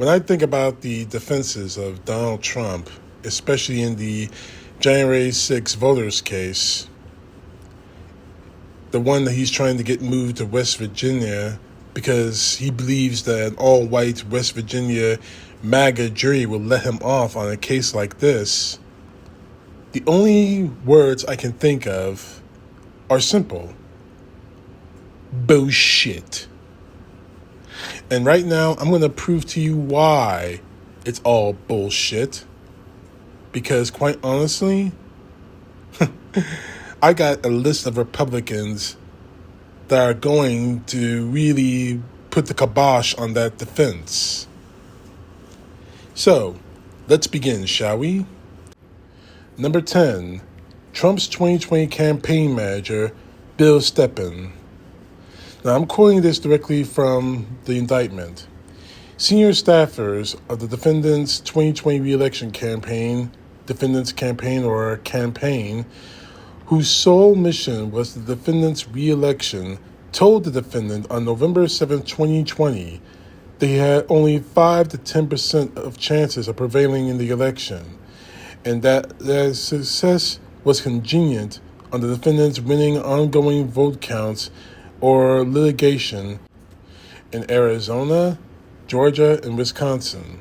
When I think about the defenses of Donald Trump, especially in the January 6 voters case, the one that he's trying to get moved to West Virginia because he believes that an all-white West Virginia MAGA jury will let him off on a case like this, the only words I can think of are simple. Bullshit. And right now, I'm going to prove to you why it's all bullshit. Because quite honestly, I got a list of Republicans that are going to really put the kibosh on that defense. So, let's begin, shall we? Number 10, Trump's 2020 campaign manager, Bill Steppen. Now, I'm quoting this directly from the indictment. Senior staffers of the defendant's 2020 re-election campaign, whose sole mission was the defendant's re-election, told the defendant on November 7, 2020, that he had only 5 to 10% of chances of prevailing in the election, and that their success was contingent on the defendant's winning ongoing vote counts or litigation in Arizona, Georgia, and Wisconsin.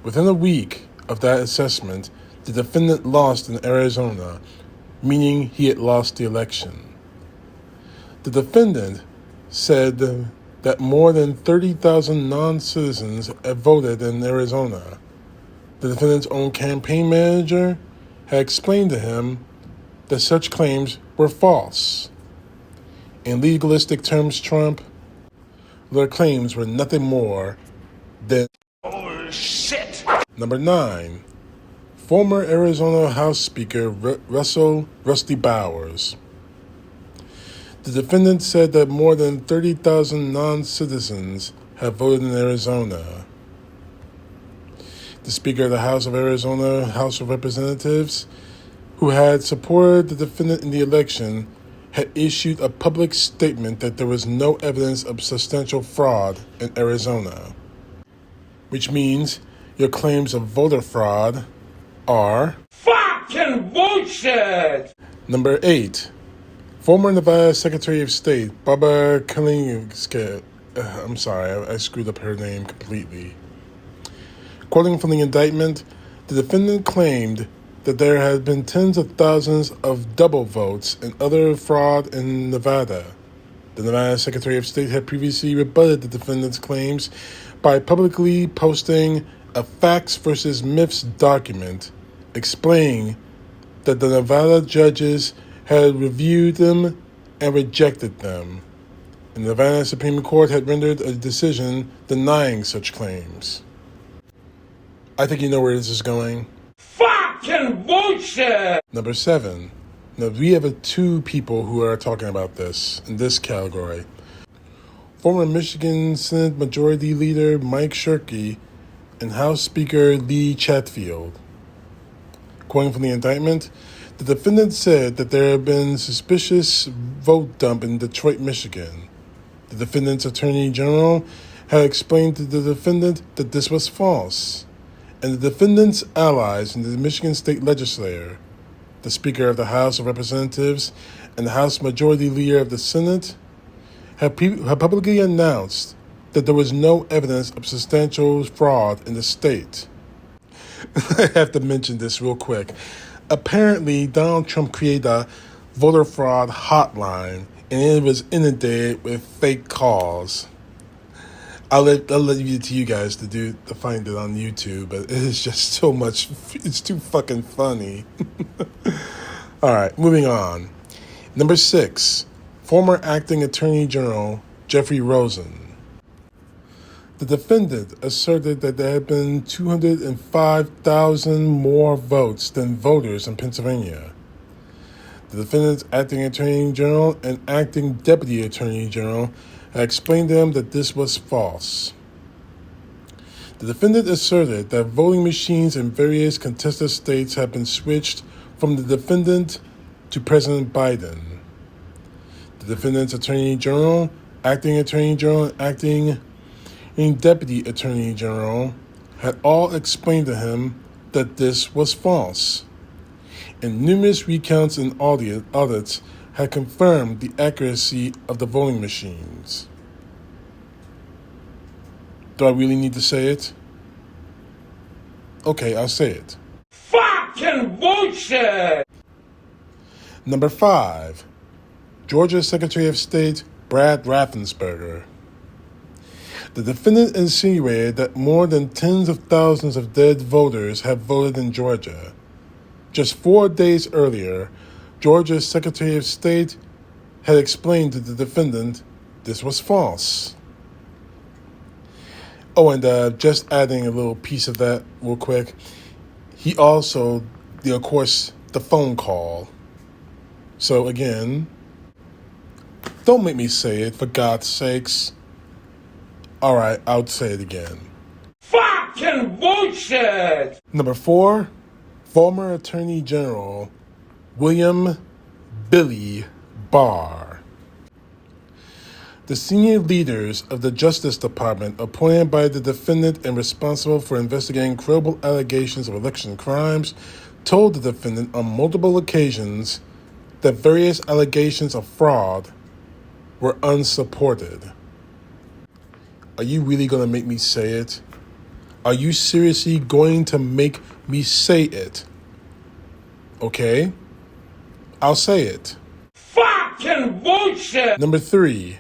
Within a week of that assessment, the defendant lost in Arizona, meaning he had lost the election. The defendant said that more than 30,000 non-citizens had voted in Arizona. The defendant's own campaign manager had explained to him that such claims were false. In legalistic terms, their claims were nothing more than bullshit. Number 9, former Arizona House Speaker Russell Rusty Bowers. The defendant said that more than 30,000 non-citizens have voted in Arizona. The Speaker of the House of Arizona House of Representatives, who had supported the defendant in the election, had issued a public statement that there was no evidence of substantial fraud in Arizona, which means your claims of voter fraud are fucking bullshit. Number 8, former Nevada Secretary of State Barbara Kalininsky. I'm sorry, I screwed up her name completely. Quoting from the indictment, the defendant claimed that there had been tens of thousands of double votes and other fraud in Nevada. The Nevada Secretary of State had previously rebutted the defendant's claims by publicly posting a facts versus myths document explaining that the Nevada judges had reviewed them and rejected them. And the Nevada Supreme Court had rendered a decision denying such claims. I think you know where this is going. Fucking bullshit! Number 7. Now, we have 2 people who are talking about this in this category. Former Michigan Senate Majority Leader Mike Shirkey and House Speaker Lee Chatfield. Quoting from the indictment, the defendant said that there had been suspicious vote dump in Detroit, Michigan. The defendant's attorney general had explained to the defendant that this was false, and the defendant's allies in the Michigan State Legislature, the Speaker of the House of Representatives and the House Majority Leader of the Senate, had publicly announced that there was no evidence of substantial fraud in the state. I have to mention this real quick. Apparently, Donald Trump created a voter fraud hotline, and it was inundated with fake calls. I'll leave it to you guys to find it on YouTube, but it is just so much. It's too fucking funny. All right, moving on. Number 6, former acting Attorney General Jeffrey Rosen. The defendant asserted that there had been 205,000 more votes than voters in Pennsylvania. The defendant's acting Attorney General and acting Deputy Attorney General had explained to him that this was false. The defendant asserted that voting machines in various contested states had been switched from the defendant to President Biden. The defendant's Attorney General, acting Attorney General, and acting and Deputy Attorney General had all explained to him that this was false, and numerous recounts and audits had confirmed the accuracy of the voting machines. Do I really need to say it? Okay, I'll say it. Fucking bullshit! Number 5, Georgia Secretary of State Brad Raffensperger. The defendant insinuated that more than tens of thousands of dead voters have voted in Georgia. Just 4 days earlier, Georgia's Secretary of State had explained to the defendant this was false. Oh, and just adding a little piece of that real quick, he also, of course, the phone call. So again, don't make me say it, for God's sakes. All right, I'll say it again. Fucking bullshit! Number 4, former Attorney General William Billy Barr. The senior leaders of the Justice Department appointed by the defendant and responsible for investigating credible allegations of election crimes told the defendant on multiple occasions that various allegations of fraud were unsupported. Are you really going to make me say it? Are you seriously going to make me say it? Okay, I'll say it. Fucking bullshit! Number 3,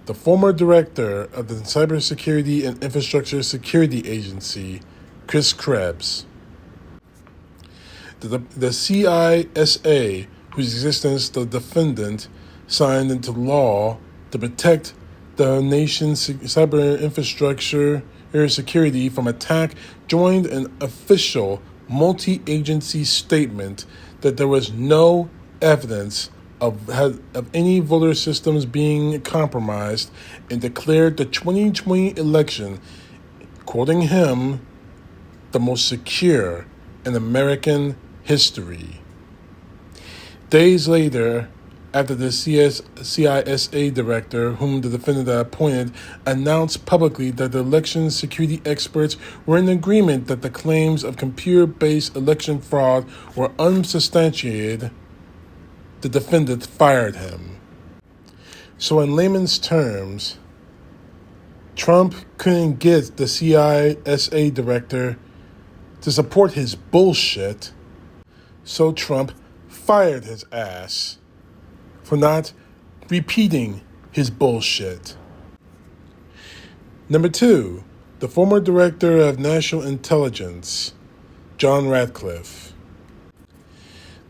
the former director of the Cybersecurity and Infrastructure Security Agency, Chris Krebs. The CISA, whose existence the defendant signed into law to protect the nation's cyber infrastructure security from attack, joined an official multi-agency statement that there was no evidence of any voter systems being compromised, and declared the 2020 election, quoting him, the most secure in American history. Days later, after the CISA director, whom the defendant had appointed, announced publicly that the election security experts were in agreement that the claims of computer-based election fraud were unsubstantiated, the defendant fired him. So in layman's terms, Trump couldn't get the CISA director to support his bullshit, so Trump fired his ass for not repeating his bullshit. Number 2, the former director of national intelligence, John Ratcliffe.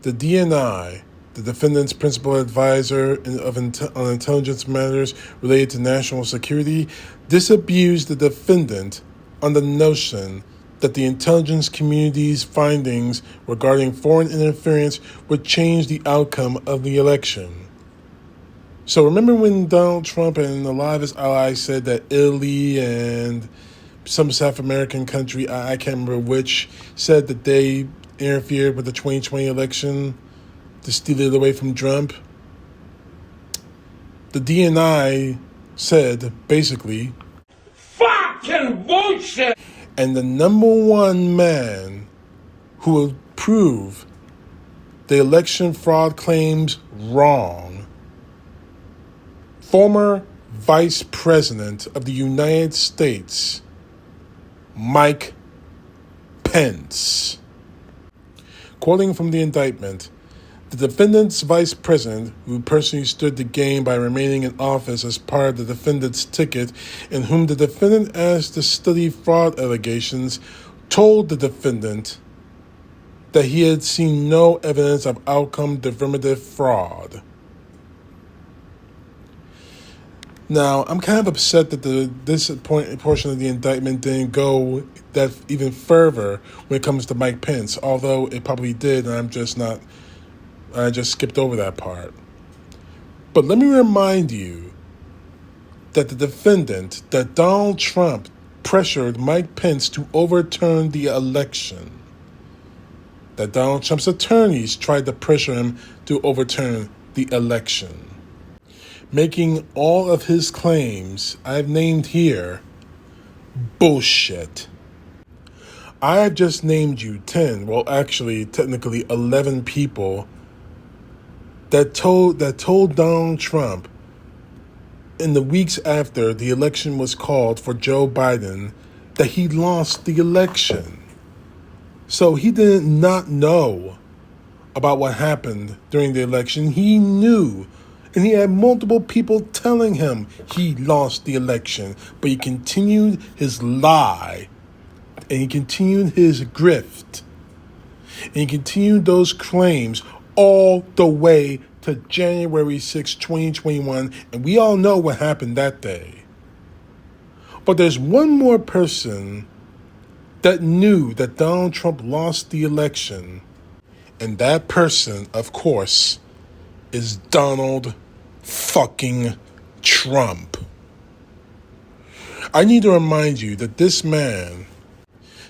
The DNI, the defendant's principal advisor on intelligence matters related to national security, disabused the defendant on the notion that the intelligence community's findings regarding foreign interference would change the outcome of the election. So remember when Donald Trump and a lot of his allies said that Italy and some South American country, I can't remember which, said that they interfered with the 2020 election to steal it away from Trump? The DNI said, basically, fucking bullshit! And the number one man who will prove the election fraud claims wrong, former Vice President of the United States, Mike Pence. Quoting from the indictment, the defendant's vice president, who personally stood to gain by remaining in office as part of the defendant's ticket, and whom the defendant asked to study fraud allegations, told the defendant that he had seen no evidence of outcome derivative fraud. Now, I'm kind of upset that this portion of the indictment didn't go that even further when it comes to Mike Pence, although it probably did, and I just skipped over that part. But let me remind you that the defendant, that Donald Trump, pressured Mike Pence to overturn the election. That Donald Trump's attorneys tried to pressure him to overturn the election, making all of his claims I've named here Bullshit. I have just named you 10, well actually technically 11 people that told Donald Trump in the weeks after the election was called for Joe Biden that he lost the election. So he did not know about what happened during the election. He knew, and he had multiple people telling him he lost the election, but he continued his lie, and he continued his grift, and he continued those claims all the way to January 6, 2021, and we all know what happened that day. But there's one more person that knew that Donald Trump lost the election, and that person, of course, is Donald fucking Trump. I need to remind you that this man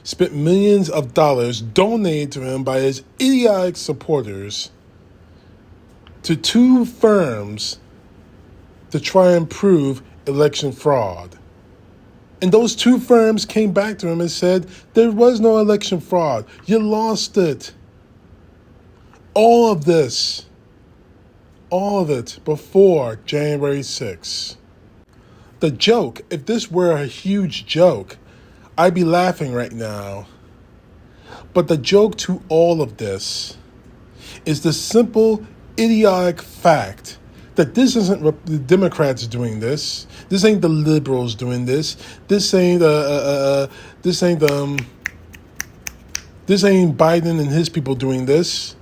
spent millions of dollars donated to him by his idiotic supporters to two firms to try and prove election fraud. And those two firms came back to him and said, there was no election fraud. You lost it. All of it before January 6th. The joke, if this were a huge joke, I'd be laughing right now. But the joke to all of this is the simple, idiotic fact that this isn't the Democrats doing this. This ain't the liberals doing this. This ain't Biden and his people doing this.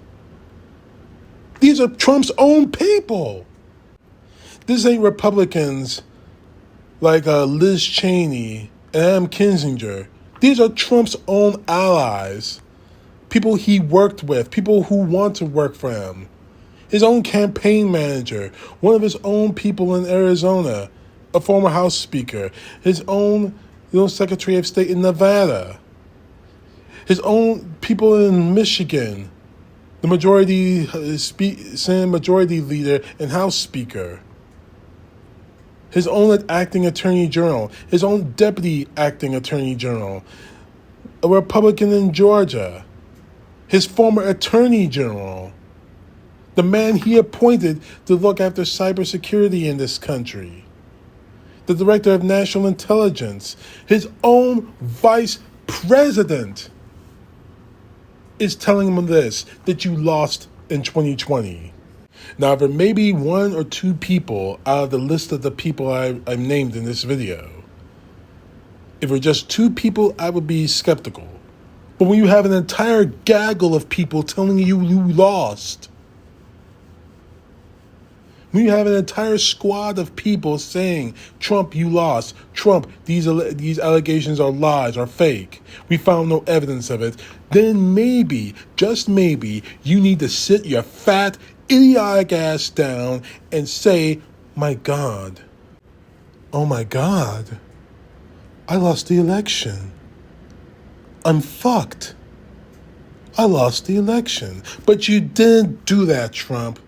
These are Trump's own people. This ain't Republicans like Liz Cheney and Adam Kinzinger. These are Trump's own allies. People he worked with. People who want to work for him. His own campaign manager. One of his own people in Arizona. A former House Speaker. His own Secretary of State in Nevada. His own people in Michigan. The Senate Majority Leader and House Speaker. His own acting Attorney General. His own deputy acting Attorney General. A Republican in Georgia. His former Attorney General. The man he appointed to look after cybersecurity in this country. The Director of National Intelligence. His own Vice President is telling him this, that you lost in 2020. Now, there may be one or two people out of the list of the people I've named in this video. If it were just two people, I would be skeptical. But when you have an entire gaggle of people telling you lost, when you have an entire squad of people saying, Trump, you lost. Trump, these allegations are lies, are fake. We found no evidence of it. Then maybe, just maybe, you need to sit your fat, idiotic ass down and say, my God, oh my God, I lost the election. I'm fucked. I lost the election. But you didn't do that, Trump.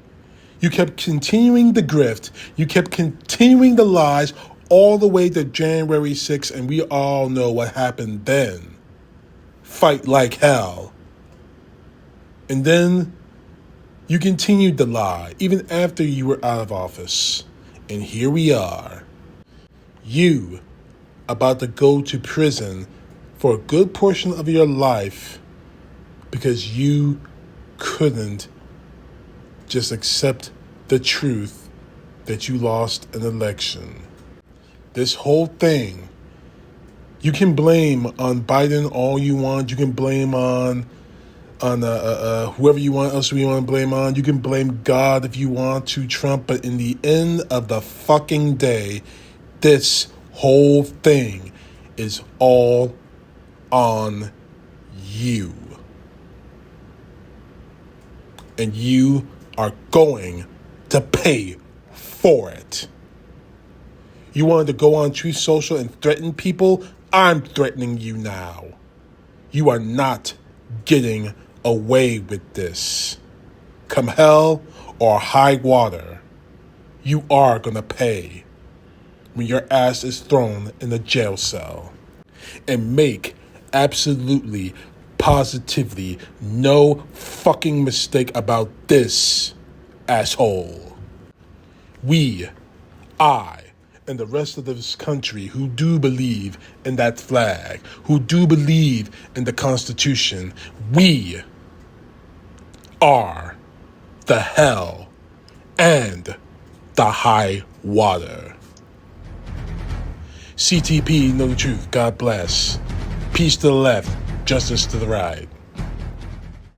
You kept continuing the grift. You kept continuing the lies all the way to January 6th, and we all know what happened then. Fight like hell. And then you continued the lie, even after you were out of office. And here we are. You about to go to prison for a good portion of your life because you couldn't just accept the truth that you lost an election. This whole thing, you can blame on Biden all you want. You can blame on whoever you want, else you want to blame on. You can blame God if you want to, Trump. But in the end of the fucking day, this whole thing is all on you. And you are going to pay for it. You wanted to go on Truth Social and threaten people? I'm threatening you now. You are not getting away with this. Come hell or high water, you are going to pay when your ass is thrown in the jail cell. And make absolutely, positively no fucking mistake about this, asshole. I, and the rest of this country who do believe in that flag, who do believe in the Constitution, we are the hell and the high water. CTP, know the truth. God bless. Peace to the left, justice to the right.